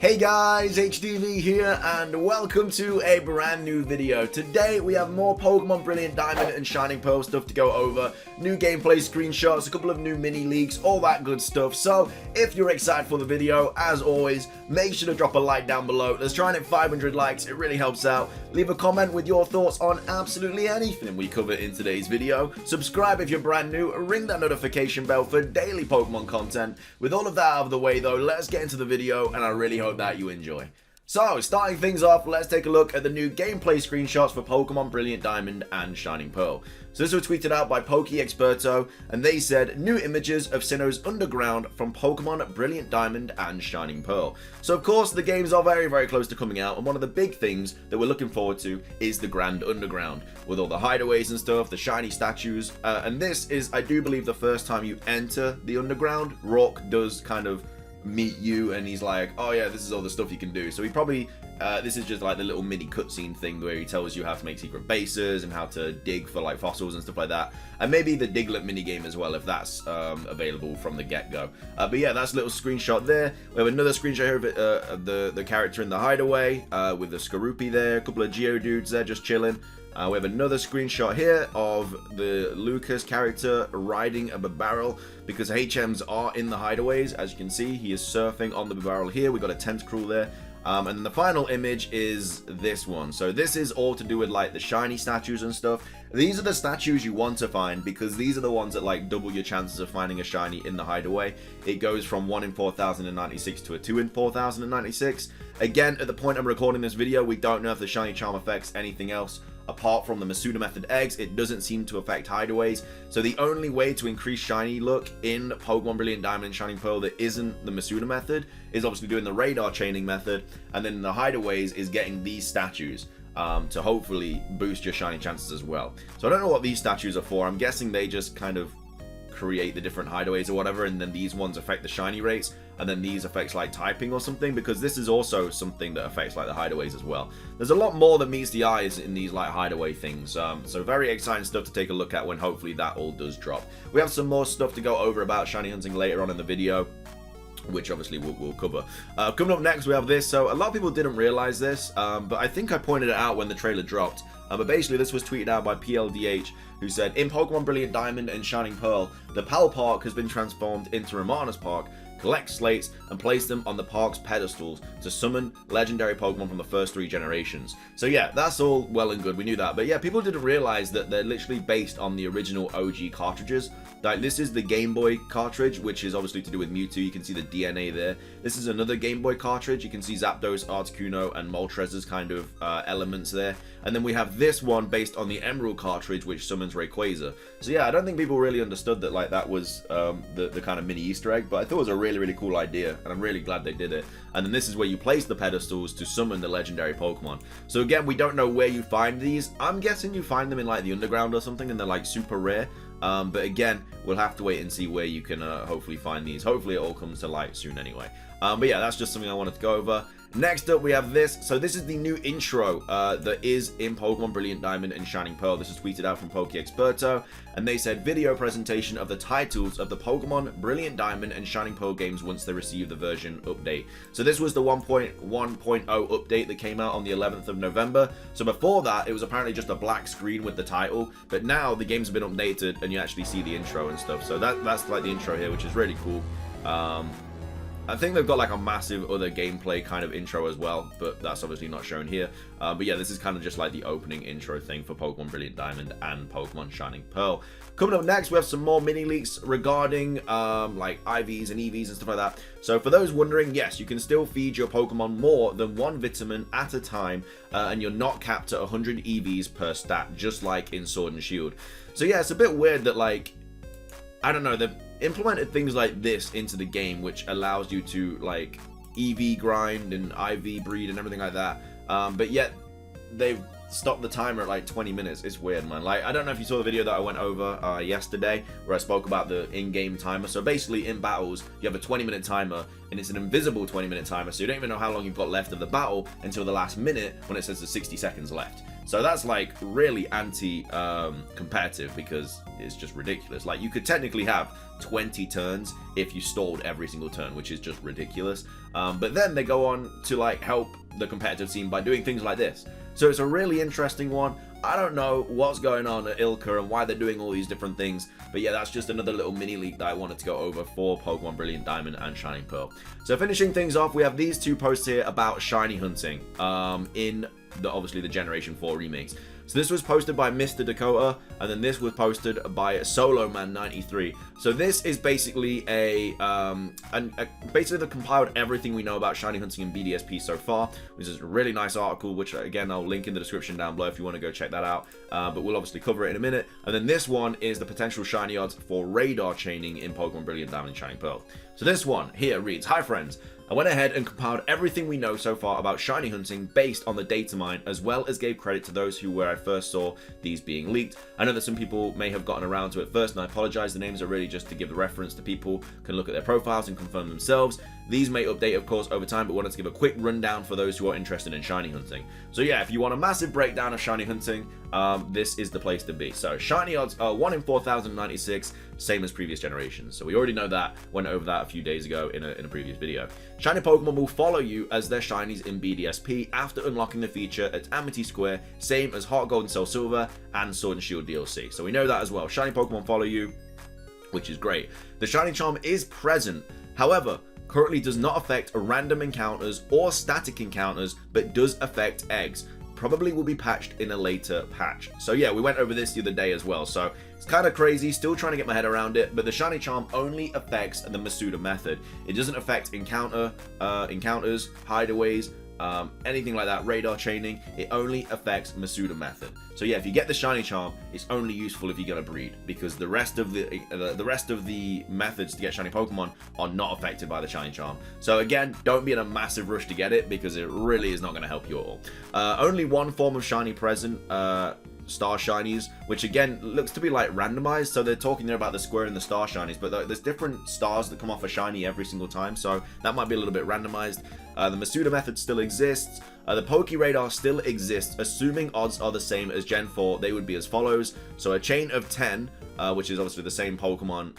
Hey guys, HDvee here and welcome to a brand new video. Today we have more Pokemon Brilliant Diamond and Shining Pearl stuff to go over, new gameplay screenshots, a couple of new mini leaks, all that good stuff. So if you're excited for the video, as always, make sure to drop a like down below. Let's try and hit 500 likes, it really helps out. Leave a comment with your thoughts on absolutely anything we cover in today's video. Subscribe if you're brand new, ring that notification bell for daily Pokemon content. With all of that out of the way though, let's get into the video and I really hope that you enjoy. So, starting things off, let's take a look at the new gameplay screenshots for Pokemon Brilliant Diamond and Shining Pearl. So this was tweeted out by PokeExperto, and they said, new images of Sinnoh's Underground from Pokemon Brilliant Diamond and Shining Pearl. So of course, the games are very close to coming out, and one of the big things that we're looking forward to is the Grand Underground, with all the hideaways and stuff, the shiny statues, and this is, I do believe, the first time you enter the Underground. Rourke does kind of meet you and he's like, oh yeah, this is all the stuff you can do. So he probably this is just like the little mini cutscene thing where he tells you how to make secret bases and how to dig for like fossils and stuff like that, and maybe the Diglett minigame as well if that's available from the get-go. But yeah, that's a little screenshot there. We have another screenshot here of the character in the hideaway with the Skorupi there, a couple of Geodudes there just chilling. We have another screenshot here of the Lucas character riding a barrel because HMs are in the hideaways. As you can see, he is surfing on the barrel here. We got a tentacruel there. And then the final image is this one. So this is all to do with like the shiny statues and stuff. These are the statues you want to find because these are the ones that like double your chances of finding a shiny in the hideaway. It goes from 1 in 4,096 to a 2 in 4,096. Again, at the point I'm recording this video, we don't know if the shiny charm affects anything else. Apart from the Masuda Method eggs, it doesn't seem to affect hideaways. So the only way to increase shiny luck in Pokemon Brilliant Diamond and Shining Pearl that isn't the Masuda Method is obviously doing the radar chaining method, and then the hideaways is getting these statues to hopefully boost your shiny chances as well. So I don't know what these statues are for. I'm guessing they just kind of create the different hideaways or whatever, and then these ones affect the shiny rates, and then these affects like typing or something, because this is also something that affects like the hideaways as well. There's a lot more that meets the eyes in these like hideaway things, so very exciting stuff to take a look at when hopefully that all does drop. We have some more stuff to go over about shiny hunting later on in the video, which obviously we'll cover. Coming up next we have this. So a lot of people didn't realize this, but I think I pointed it out when the trailer dropped. But basically this was tweeted out by PLDH, who said, in Pokemon Brilliant Diamond and Shining Pearl, the PAL Park has been transformed into Romana's Park. Collect slates and place them on the park's pedestals to summon legendary Pokemon from the first 3 generations. So yeah, that's all well and good, we knew that. But yeah, people didn't realize that they're literally based on the original OG cartridges. Like, this is the Game Boy cartridge, which is obviously to do with Mewtwo. You can see the DNA there. This is another Game Boy cartridge. You can see Zapdos, Articuno, and Moltres' kind of elements there. And then we have this one based on the Emerald cartridge, which summons Rayquaza. So yeah, I don't think people really understood that like that was the kind of mini Easter egg, but I thought it was a really cool idea, and I'm really glad they did it. And then this is where you place the pedestals to summon the legendary Pokemon. So again, we don't know where you find these. I'm guessing you find them in like the underground or something, and they're like super rare. But again, we'll have to wait and see where you can hopefully find these. Hopefully it all comes to light soon anyway. But yeah, that's just something I wanted to go over. Next up we have this. So this is the new intro that is in Pokemon Brilliant Diamond and Shining Pearl. This is tweeted out from PokeExperto, and they said, video presentation of the titles of the Pokemon Brilliant Diamond and Shining Pearl games once they receive the version update. So this was the 1.1.0 update that came out on the 11th of November. So before that, it was apparently just a black screen with the title, but now the games have been updated and you actually see the intro and stuff. So that's like the intro here, which is really cool. I think they've got like a massive other gameplay kind of intro as well, but that's obviously not shown here. But yeah, this is kind of just like the opening intro thing for Pokemon Brilliant Diamond and Pokemon Shining Pearl. Coming up next, we have some more mini leaks regarding like IVs and EVs and stuff like that. So for those wondering, yes, you can still feed your Pokemon more than 1 vitamin at a time, and you're not capped at 100 EVs per stat, just like in Sword and Shield. So yeah, it's a bit weird that like, I don't know, they've implemented things like this into the game, which allows you to like EV grind and IV breed and everything like that, but yet they've stopped the timer at like 20 minutes. It's weird, man. Like, I don't know if you saw the video that I went over yesterday where I spoke about the in-game timer. So basically in battles you have a 20-minute timer, and it's an invisible 20-minute timer, so you don't even know how long you've got left of the battle until the last minute when it says there's 60 seconds left. So that's like really anti-competitive because it's just ridiculous. Like, you could technically have 20 turns if you stalled every single turn, which is just ridiculous. But then they go on to like help the competitive scene by doing things like this. So it's a really interesting one. I don't know what's going on at Ilka and why they're doing all these different things, but yeah, that's just another little mini leak that I wanted to go over for Pokemon Brilliant Diamond and Shining Pearl. So finishing things off, we have these two posts here about shiny hunting in obviously the Generation 4 remakes. So this was posted by Mr. Dakota, and then this was posted by Solo Man 93. So this is basically basically they compiled everything we know about shiny hunting in BDSP so far, which is a really nice article, which again I'll link in the description down below if you want to go check that out. But we'll obviously cover it in a minute. And then this one is the potential shiny odds for radar chaining in Pokemon Brilliant Diamond and Shining Pearl. So this one here reads, "Hi friends. I went ahead and compiled everything we know so far about shiny hunting based on the data mine, as well as gave credit to those who where I first saw these being leaked. I know that some people may have gotten around to it first, and I apologize. The names are really just to give the reference to people can look at their profiles and confirm themselves. These may update, of course, over time, but wanted to give a quick rundown for those who are interested in shiny hunting. So yeah, if you want a massive breakdown of shiny hunting, this is the place to be. So shiny odds are 1 in 4,096, same as previous generations. So we already know that, went over that a few days ago in a previous video. Shiny Pokemon will follow you as their shinies in BDSP after unlocking the feature at Amity Square, same as Heart Gold and Soul Silver and Sword and Shield DLC. So we know that as well. Shiny Pokemon follow you, which is great. The shiny charm is present, however, currently does not affect random encounters or static encounters, but does affect eggs. Probably will be patched in a later patch. So yeah, we went over this the other day as well. So it's kind of crazy, still trying to get my head around it, but the shiny charm only affects the Masuda Method. It doesn't affect encounters, hideaways, anything like that, radar chaining. It only affects Masuda Method. So yeah, if you get the shiny charm, it's only useful if you're gonna breed, because the rest of the methods to get shiny Pokemon are not affected by the shiny charm. So again, don't be in a massive rush to get it, because it really is not going to help you at all. Only one form of shiny present, star shinies, which again looks to be like randomized. So they're talking there about the square and the star shinies, but there's different stars that come off a shiny every single time, so that might be a little bit randomized. The Masuda Method still exists. The Poke Radar still exists. Assuming odds are the same as Gen 4, they would be as follows. So a chain of 10, which is obviously the same Pokemon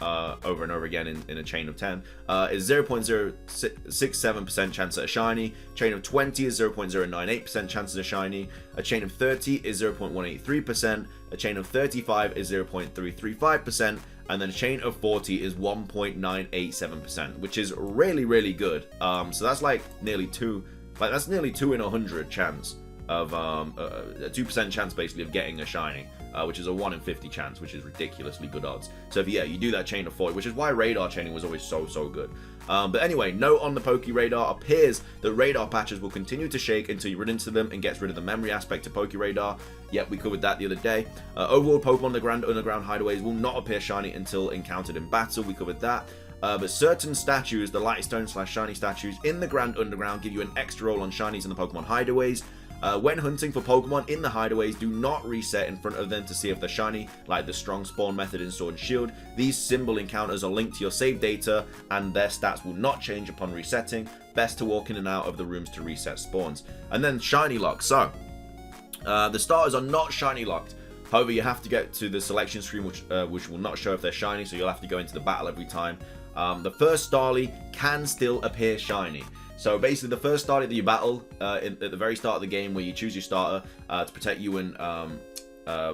over and over again in a chain of 10, is 0.067% chance at a shiny. Chain of 20 is 0.098% chance at a shiny. A chain of 30 is 0.183%. A chain of 35 is 0.335%. And then a chain of 40 is 1.987%, which is really, really good. So that's like nearly 2 in 100 chance of a 2% chance basically of getting a shiny, which is a 1 in 50 chance, which is ridiculously good odds. So if you do that chain of 40, which is why radar chaining was always so good. But anyway, note on the Poke Radar, appears that radar patches will continue to shake until you run into them and gets rid of the memory aspect of Poke Radar. Yep, we covered that the other day. Overall, Pokemon the Grand Underground hideaways will not appear shiny until encountered in battle. We covered that. But certain statues, the Lightstone / shiny statues in the Grand Underground, give you an extra roll on shinies in the Pokemon hideaways. When hunting for Pokemon in the hideaways, do not reset in front of them to see if they're shiny, like the strong spawn method in Sword and Shield. These symbol encounters are linked to your save data, and their stats will not change upon resetting. Best to walk in and out of the rooms to reset spawns. And then shiny lock. So the starters are not shiny locked. However, you have to get to the selection screen, which will not show if they're shiny, so you'll have to go into the battle every time. The first Starly can still appear shiny. So basically, the first Starly that you battle at the very start of the game, where you choose your starter to protect you and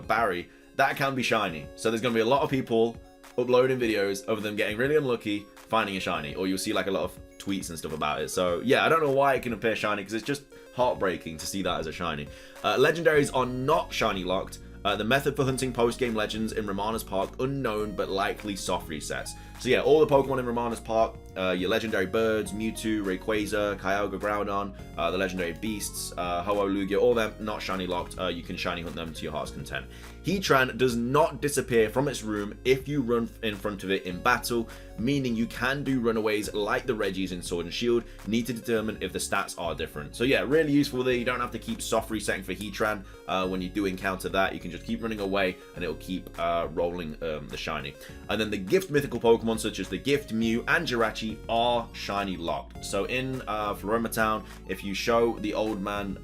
Barry, that can be shiny. So there's going to be a lot of people uploading videos of them getting really unlucky finding a shiny, or you'll see like a lot of tweets and stuff about it. So yeah, I don't know why it can appear shiny, because it's just heartbreaking to see that as a shiny. Legendaries are not shiny locked. The method for hunting post-game legends in Romana's Park, unknown but likely soft resets. So yeah, all the Pokemon in Romana's Park, your legendary birds, Mewtwo, Rayquaza, Kyogre, Groudon, the legendary beasts, Ho-Oh, Lugia, all them not shiny locked. You can shiny hunt them to your heart's content. Heatran does not disappear from its room if you run in front of it in battle, meaning you can do runaways like the Reggies in Sword and Shield. Need to determine if the stats are different. So yeah, really useful there. You don't have to keep soft resetting for Heatran when you do encounter that. You can just keep running away and it'll keep rolling the shiny. And then the gift mythical Pokemon Pokemon such as the Gift, Mew, and Jirachi are shiny locked. So in Floroma Town, if you show the old man,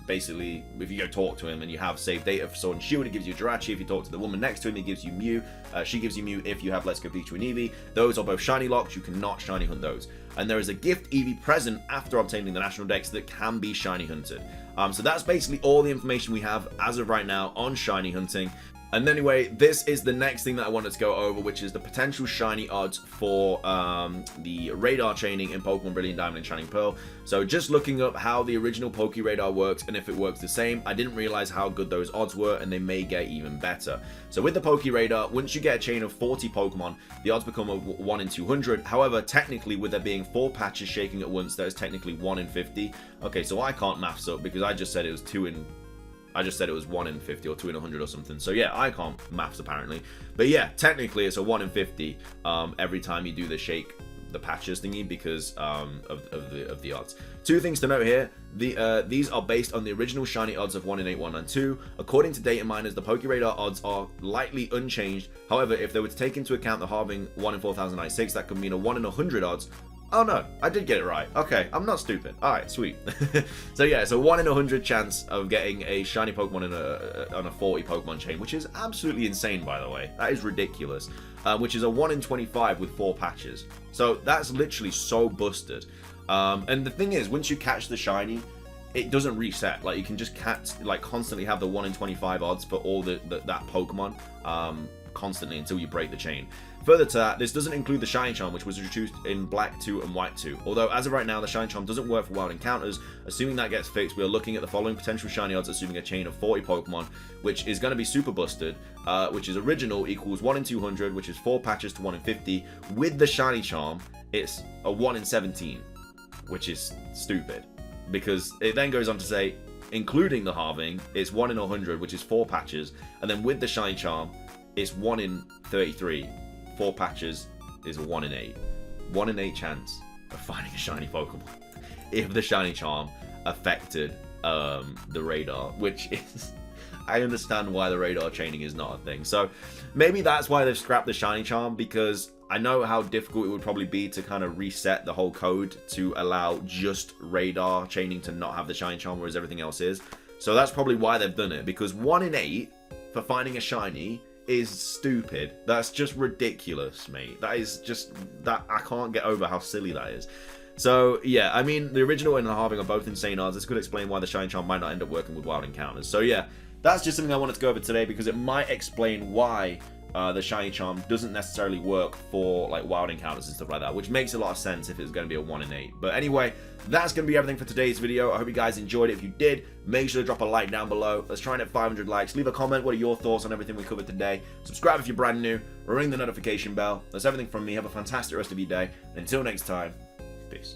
basically, if you go talk to him and you have saved data for Sword and Shield, it gives you Jirachi. If you talk to the woman next to him, it gives you Mew. She gives you Mew if you have Let's Go Pikachu and Eevee. Those are both shiny locked. You cannot shiny hunt those. And there is a Gift Eevee present after obtaining the National Dex that can be shiny hunted. So that's basically all the information we have as of right now on shiny hunting. And anyway, this is the next thing that I wanted to go over, which is the potential shiny odds for the radar chaining in Pokemon Brilliant Diamond and Shining Pearl. So just looking up how the original Poke Radar works and if it works the same, I didn't realize how good those odds were, and they may get even better. So with the Poke Radar, once you get a chain of 40 Pokemon, the odds become a 1 in 200. However, technically, with there being 4 patches shaking at once, that is technically 1 in 50. Okay, so I can't maths up because I just said it was 1 in 50 or 2 in 100 or something. So yeah, I can't maths apparently. But yeah, technically it's a 1 in 50 every time you do the shake the patches thingy because of the odds. 2 things to note here. These are based on the original shiny odds of 1 in 8, 1 in 2. According to data miners, the Poke Radar odds are lightly unchanged. However, if they were to take into account the halving 1 in 4096, that could mean a 1 in 100 odds. Oh no, I did get it right. Okay, I'm not stupid. Alright, sweet. So yeah, it's a 1 in 100 chance of getting a shiny Pokemon on a 40 Pokemon chain, which is absolutely insane, by the way. That is ridiculous. Which is a 1 in 25 with 4 patches. So that's literally so busted. And the thing is, once you catch the shiny, it doesn't reset. Like, you can just constantly have the 1 in 25 odds for all that Pokemon constantly until you break the chain. Further to that, this doesn't include the Shiny Charm, which was introduced in Black 2 and White 2. Although, as of right now, the Shiny Charm doesn't work for wild encounters. Assuming that gets fixed, we are looking at the following potential shiny odds, assuming a chain of 40 Pokemon, which is going to be super busted, which is original equals 1 in 200, which is 4 patches to 1 in 50. With the Shiny Charm, it's a 1 in 17, which is stupid. Because it then goes on to say, including the halving, it's 1 in 100, which is 4 patches. And then with the Shiny Charm, it's 1 in 33. 4 patches is a 1 in 8. 1 in 8 chance of finding a shiny Pokemon if the Shiny Charm affected the radar, which is... I understand why the radar chaining is not a thing. So maybe that's why they've scrapped the Shiny Charm, because I know how difficult it would probably be to kind of reset the whole code to allow just radar chaining to not have the Shiny Charm, whereas everything else is. So that's probably why they've done it, because 1 in 8 for finding a shiny is stupid. That's just ridiculous, mate. That is just... that I can't get over how silly that is. So, yeah, I mean, the original and the halving are both insane odds. This could explain why the Shiny Charm might not end up working with wild encounters. So, yeah, that's just something I wanted to go over today, because it might explain why the Shiny Charm doesn't necessarily work for like wild encounters and stuff like that, which makes a lot of sense if it's going to be a 1 in 8. But anyway, that's going to be everything for today's video. I hope you guys enjoyed it. If you did, make sure to drop a like down below. Let's try and hit 500 likes. Leave a comment. What are your thoughts on everything we covered today? Subscribe if you're brand new. Ring the notification bell. That's everything from me. Have a fantastic rest of your day. Until next time, peace.